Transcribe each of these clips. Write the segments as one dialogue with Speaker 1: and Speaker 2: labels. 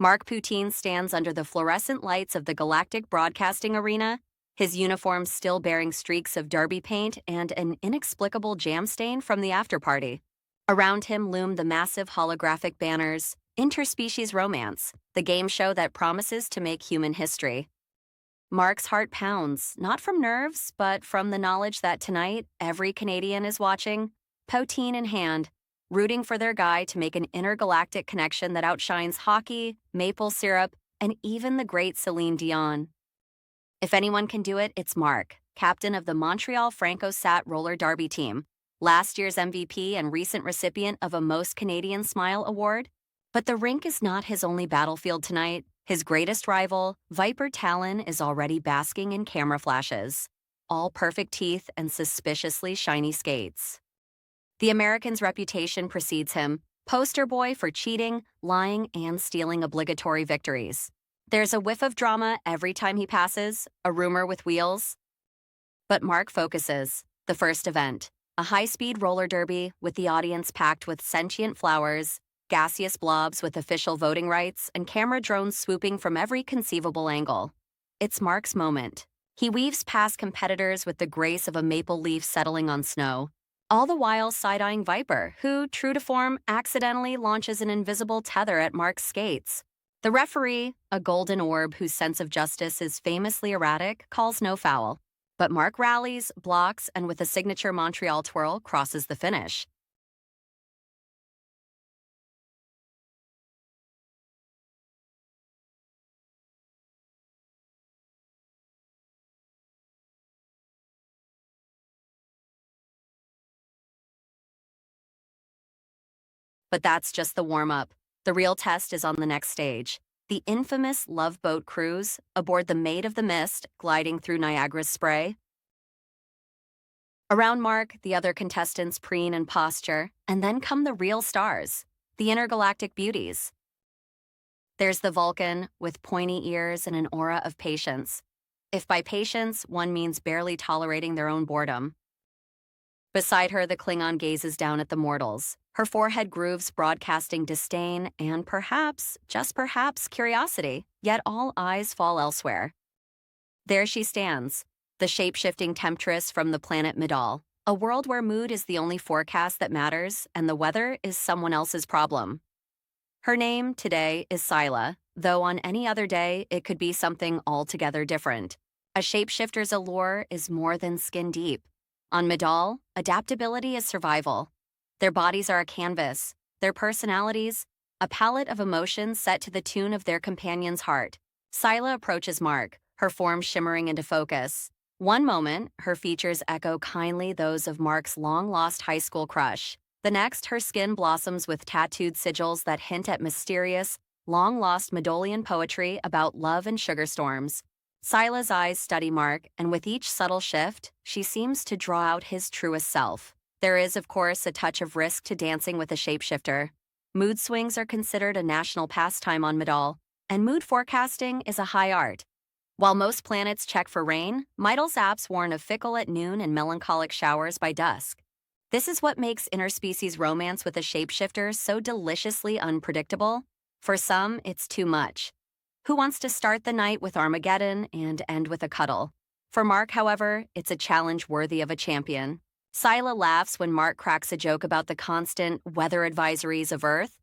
Speaker 1: Mark Poutine stands under the fluorescent lights of the Galactic Broadcasting Arena, his uniform still bearing streaks of derby paint and an inexplicable jam stain from the afterparty. Around him loom the massive holographic banners, Interspecies Romance, the game show that promises to make human history. Mark's heart pounds, not from nerves, but from the knowledge that tonight every Canadian is watching, poutine in hand, rooting for their guy to make an intergalactic connection that outshines hockey, maple syrup, and even the great Celine Dion. If anyone can do it, it's Mark, captain of the Montreal Franco-Sat roller derby team, last year's MVP and recent recipient of a Most Canadian Smile award. But the rink is not his only battlefield tonight. His greatest rival, Viper Talon, is already basking in camera flashes. All perfect teeth and suspiciously shiny skates. The American's reputation precedes him, poster boy for cheating, lying, and stealing obligatory victories. There's a whiff of drama every time he passes, a rumor with wheels. But Mark focuses. The first event, a high-speed roller derby with the audience packed with sentient flowers, gaseous blobs with official voting rights, and camera drones swooping from every conceivable angle. It's Mark's moment. He weaves past competitors with the grace of a maple leaf settling on snow, all the while side-eyeing Viper, who, true to form, accidentally launches an invisible tether at Mark's skates. The referee, a golden orb whose sense of justice is famously erratic, calls no foul. But Mark rallies, blocks, and with a signature Montreal twirl, crosses the finish. But that's just the warm-up. The real test is on the next stage. The infamous Love Boat Cruise, aboard the Maid of the Mist, gliding through Niagara's spray. Around Mark, the other contestants preen and posture, and then come the real stars, the intergalactic beauties. There's the Vulcan, with pointy ears and an aura of patience. If by patience, one means barely tolerating their own boredom. Beside her, the Klingon gazes down at the mortals, her forehead grooves broadcasting disdain and perhaps, just perhaps, curiosity, yet all eyes fall elsewhere. There she stands, the shape-shifting temptress from the planet Midol, a world where mood is the only forecast that matters and the weather is someone else's problem. Her name, today, is Scylla, though on any other day, it could be something altogether different. A shapeshifter's allure is more than skin deep. On Midol, adaptability is survival. Their bodies are a canvas, their personalities, a palette of emotions set to the tune of their companion's heart. Scylla approaches Mark, her form shimmering into focus. One moment, her features echo kindly those of Mark's long-lost high school crush. The next, her skin blossoms with tattooed sigils that hint at mysterious, long-lost Midolian poetry about love and sugar storms. Scylla's eyes study Mark, and with each subtle shift, she seems to draw out his truest self. There is, of course, a touch of risk to dancing with a shapeshifter. Mood swings are considered a national pastime on Midol, and mood forecasting is a high art. While most planets check for rain, Midol's apps warn of fickle at noon and melancholic showers by dusk. This is what makes interspecies romance with a shapeshifter so deliciously unpredictable. For some, it's too much. Who wants to start the night with Armageddon and end with a cuddle? For Mark, however, it's a challenge worthy of a champion. Scylla laughs when Mark cracks a joke about the constant weather advisories of Earth.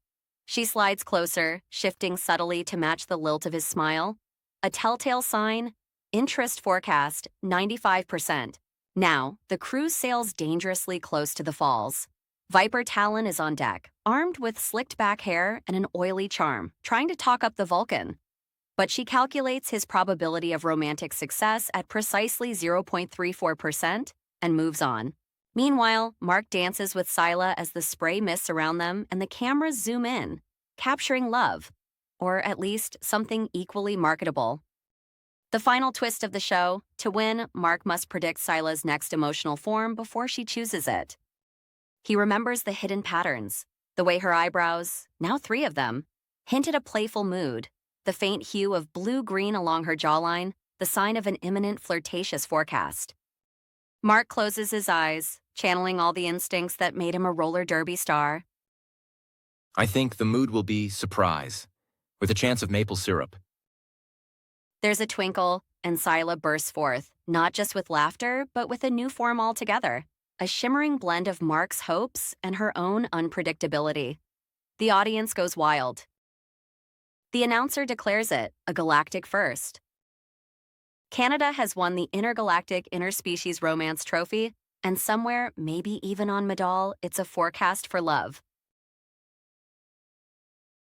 Speaker 1: She slides closer, shifting subtly to match the lilt of his smile. A telltale sign, interest forecast, 95%. Now, the cruise sails dangerously close to the falls. Viper Talon is on deck, armed with slicked-back hair and an oily charm, trying to talk up the Vulcan. But she calculates his probability of romantic success at precisely 0.34% and moves on. Meanwhile, Mark dances with Scylla as the spray mists around them and the cameras zoom in, capturing love, or at least something equally marketable. The final twist of the show, to win, Mark must predict Scylla's next emotional form before she chooses it. He remembers the hidden patterns, the way her eyebrows, now 3 of them, hint at a playful mood, the faint hue of blue-green along her jawline, the sign of an imminent flirtatious forecast. Mark closes his eyes, channeling all the instincts that made him a roller derby star.
Speaker 2: I think the mood will be surprise. with a chance of maple syrup.
Speaker 1: There's a twinkle, and Scylla bursts forth, not just with laughter, but with a new form altogether. A shimmering blend of Mark's hopes and her own unpredictability. The audience goes wild. The announcer declares it a galactic first. Canada has won the Intergalactic Interspecies Romance Trophy, and somewhere, maybe even on Midol, it's a forecast for love.